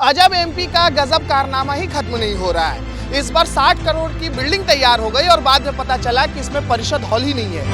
अजब एमपी का गजब कारनामा ही खत्म नहीं हो रहा है। इस बार 60 करोड़ की बिल्डिंग तैयार हो गई और बाद में पता चला कि इसमें परिषद हॉल ही नहीं है।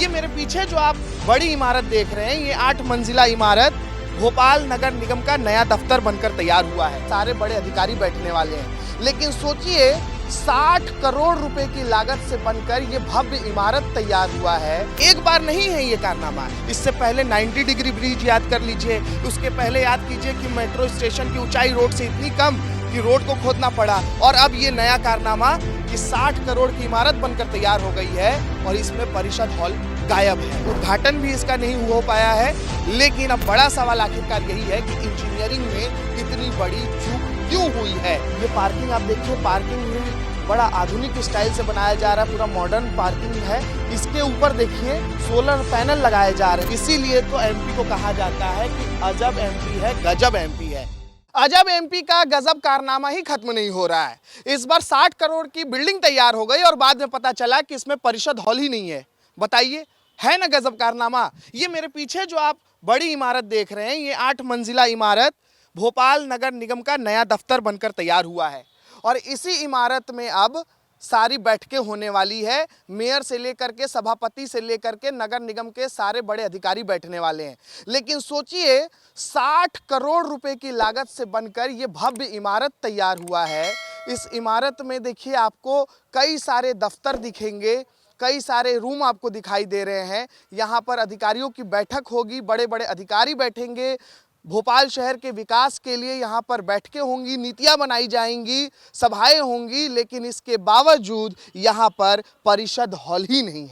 ये मेरे पीछे जो आप बड़ी इमारत देख रहे हैं, ये 8 मंजिला इमारत भोपाल नगर निगम का नया दफ्तर बनकर तैयार हुआ है। सारे बड़े अधिकारी बैठने वाले हैं, लेकिन सोचिए 60 करोड़ रुपए की लागत से बनकर ये भव्य इमारत तैयार हुआ है। एक बार नहीं है ये कारनामा। इससे पहले 90 डिग्री ब्रिज याद कर लीजिए, उसके पहले याद कीजिए कि मेट्रो स्टेशन की ऊंचाई रोड से इतनी कम कि रोड को खोदना पड़ा, और अब ये नया कारनामा कि 60 करोड़ की इमारत बनकर तैयार हो गई है और इसमें परिषद हॉल गायब है। उद्घाटन भी इसका नहीं हो पाया है। लेकिन अब बड़ा सवाल आखिरकार यही है कि इंजीनियरिंग में इतनी बड़ी चूक क्यों हुई है। ये पार्किंग आप देखिए, पार्किंग भी बड़ा आधुनिक स्टाइल से बनाया जा रहा है, पूरा मॉडर्न पार्किंग है। इसके ऊपर देखिए सोलर पैनल लगाए जा रहे हैं। इसीलिए तो एमपी को कहा जाता है कि अजब एमपी है, गजब एमपी है। अजब एमपी का गजब कारनामा ही खत्म नहीं हो रहा है। इस बार 60 करोड़ की बिल्डिंग तैयार हो गई और बाद में पता चला कि इसमें परिषद हॉल ही नहीं है। बताइए, है ना गजब कारनामा। ये मेरे पीछे जो आप बड़ी इमारत देख रहे हैं, ये 8 मंजिला इमारत भोपाल नगर निगम का नया दफ्तर बनकर तैयार हुआ है और इसी इमारत में अब सारी बैठकें होने वाली है। मेयर से लेकर के सभापति से लेकर के नगर निगम के सारे बड़े अधिकारी बैठने वाले हैं। लेकिन सोचिए 60 करोड़ रुपए की लागत से बनकर ये भव्य इमारत तैयार हुआ है। इस इमारत में देखिए आपको कई सारे दफ्तर दिखेंगे, कई सारे रूम आपको दिखाई दे रहे हैं। यहाँ पर अधिकारियों की बैठक होगी, बड़े बड़े अधिकारी बैठेंगे। भोपाल शहर के विकास के लिए यहाँ पर बैठकें होंगी, नीतियाँ बनाई जाएंगी, सभाएं होंगी। लेकिन इसके बावजूद यहाँ पर परिषद हॉल ही नहीं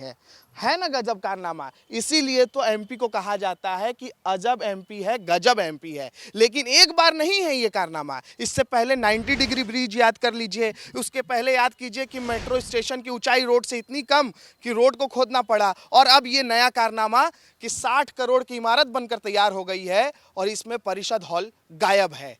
है ना गजब कारनामा। इसीलिए तो एमपी को कहा जाता है कि अजब एमपी है, गजब एमपी है। लेकिन एक बार नहीं है ये कारनामा। इससे पहले 90 डिग्री ब्रिज याद कर लीजिए, उसके पहले याद कीजिए कि मेट्रो स्टेशन की ऊंचाई रोड से इतनी कम कि रोड को खोदना पड़ा, और अब ये नया कारनामा कि 60 करोड़ की इमारत बनकर तैयार हो गई है और इसमें परिषद हॉल गायब है।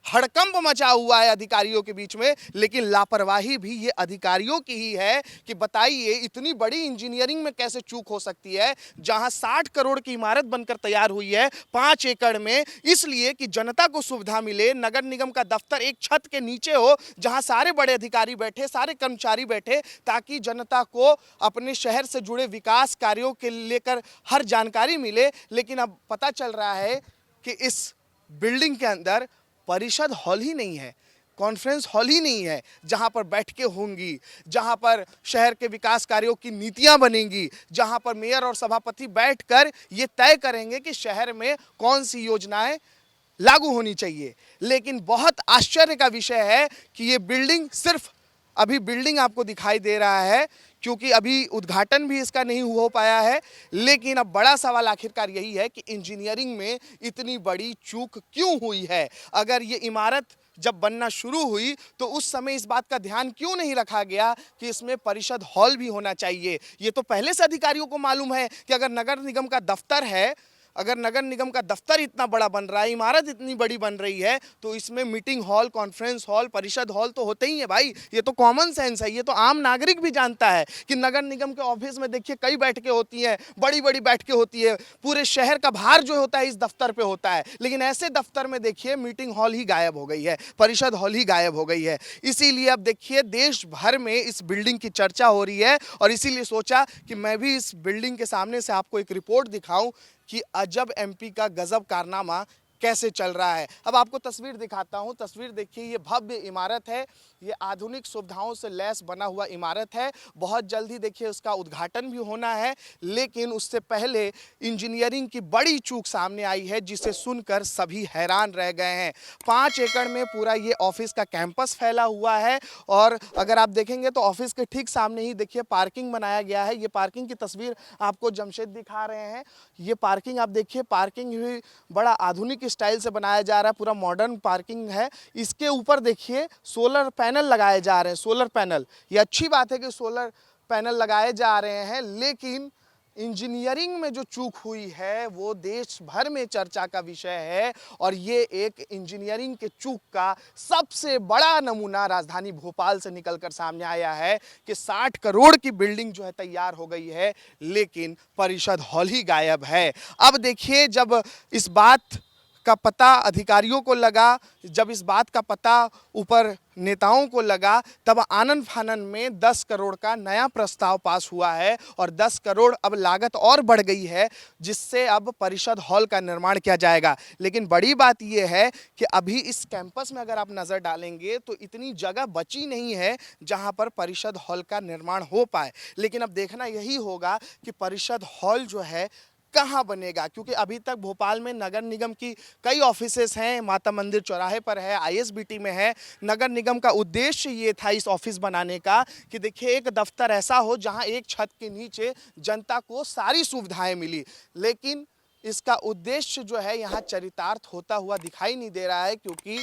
हड़कंप मचा हुआ है अधिकारियों के बीच में। लेकिन लापरवाही भी ये अधिकारियों की ही है कि बताइए इतनी बड़ी इंजीनियरिंग में कैसे चूक हो सकती है, जहां 60 करोड़ की इमारत बनकर तैयार हुई है 5 एकड़ में, इसलिए कि जनता को सुविधा मिले। नगर निगम का दफ्तर एक छत के नीचे हो, जहां सारे बड़े अधिकारी बैठे, सारे कर्मचारी बैठे, ताकि जनता को अपने शहर से जुड़े विकास कार्यों के लेकर हर जानकारी मिले। लेकिन अब पता चल रहा है कि इस बिल्डिंग के अंदर परिषद हॉल ही नहीं है, कॉन्फ्रेंस हॉल ही नहीं है, जहां पर बैठकें होंगी, जहां पर शहर के विकास कार्यों की नीतियां बनेंगी, जहां पर मेयर और सभापति बैठकर ये तय करेंगे कि शहर में कौन सी योजनाएं लागू होनी चाहिए। लेकिन बहुत आश्चर्य का विषय है कि ये बिल्डिंग सिर्फ अभी बिल्डिंग आपको दिखाई दे रहा है, क्योंकि अभी उद्घाटन भी इसका नहीं हो पाया है। लेकिन अब बड़ा सवाल आखिरकार यही है कि इंजीनियरिंग में इतनी बड़ी चूक क्यों हुई है। अगर ये इमारत जब बनना शुरू हुई तो उस समय इस बात का ध्यान क्यों नहीं रखा गया कि इसमें परिषद हॉल भी होना चाहिए। ये तो पहले से अधिकारियों को मालूम है कि अगर नगर निगम का दफ्तर है, अगर नगर निगम का दफ्तर इतना बड़ा बन रहा है, इमारत इतनी बड़ी बन रही है, तो इसमें मीटिंग हॉल, कॉन्फ्रेंस हॉल, परिषद हॉल तो होते ही है भाई। ये तो कॉमन सेंस है, ये तो आम नागरिक भी जानता है कि नगर निगम के ऑफिस में देखिए कई बैठकें होती हैं, बड़ी बड़ी बैठकें होती है, पूरे शहर का भार जो होता है इस दफ्तर पे होता है। लेकिन ऐसे दफ्तर में देखिए मीटिंग हॉल ही गायब हो गई है, परिषद हॉल ही गायब हो गई है। इसीलिए अब देखिए देश भर में इस बिल्डिंग की चर्चा हो रही है, और इसीलिए सोचा कि मैं भी इस बिल्डिंग के सामने से आपको एक रिपोर्ट दिखाऊं कि अजब एमपी का गजब कारनामा कैसे चल रहा है। अब आपको तस्वीर दिखाता हूं। तस्वीर देखिए, ये भव्य इमारत है, ये आधुनिक सुविधाओं से लैस बना हुआ इमारत है। बहुत जल्दी देखिए उसका उद्घाटन भी होना है। लेकिन उससे पहले इंजीनियरिंग की बड़ी चूक सामने आई है, जिसे सुनकर सभी हैरान रह गए हैं। 5 एकड़ में पूरा ये ऑफिस का कैंपस फैला हुआ है, और अगर आप देखेंगे तो ऑफिस के ठीक सामने ही देखिए पार्किंग बनाया गया है। ये पार्किंग की तस्वीर आपको जमशेद दिखा रहे हैं। ये पार्किंग आप देखिए, पार्किंग भी बड़ा आधुनिक स्टाइल से बनाया जा रहा है, पूरा मॉडर्न पार्किंग है। इसके ऊपर देखिए सोलर पैनल लगाए जा रहे हैं। सोलर पैनल, ये अच्छी बात है कि सोलर पैनल लगाए जा रहे हैं, लेकिन इंजीनियरिंग में जो चूक हुई है वो देश भर में चर्चा का विषय है और ये एक इंजीनियरिंग के चूक का सबसे बड़ा नमूना राजधानी भोपाल से निकलकर सामने आया है कि 60 करोड़ की बिल्डिंग जो है तैयार हो गई है, लेकिन परिषद हॉल ही गायब है। अब देखिए, जब इस बात का पता अधिकारियों को लगा, जब इस बात का पता ऊपर नेताओं को लगा, तब आनन फानन में 10 करोड़ का नया प्रस्ताव पास हुआ है और 10 करोड़ अब लागत और बढ़ गई है, जिससे अब परिषद हॉल का निर्माण किया जाएगा। लेकिन बड़ी बात यह है कि अभी इस कैंपस में अगर आप नज़र डालेंगे तो इतनी जगह बची नहीं है जहां पर परिषद हॉल का निर्माण हो पाए। लेकिन अब देखना यही होगा कि परिषद हॉल जो है कहाँ बनेगा, क्योंकि अभी तक भोपाल में नगर निगम की कई ऑफिसेस हैं। माता मंदिर चौराहे पर है, आईएसबीटी में है। नगर निगम का उद्देश्य ये था इस ऑफिस बनाने का कि देखिए एक दफ्तर ऐसा हो जहां एक छत के नीचे जनता को सारी सुविधाएं मिली, लेकिन इसका उद्देश्य जो है यहाँ चरितार्थ होता हुआ दिखाई नहीं दे रहा है, क्योंकि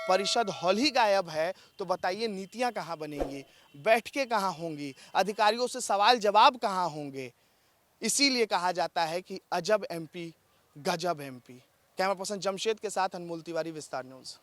परिषद हॉल ही गायब है। तो बताइए नीतियाँ कहाँ बनेंगी, बैठकें कहाँ होंगी, अधिकारियों से सवाल जवाब कहाँ होंगे। इसीलिए कहा जाता है कि अजब एमपी गजब एमपी। कैमरा पर्सन जमशेद के साथ अनमोल तिवारी, विस्तार न्यूज़।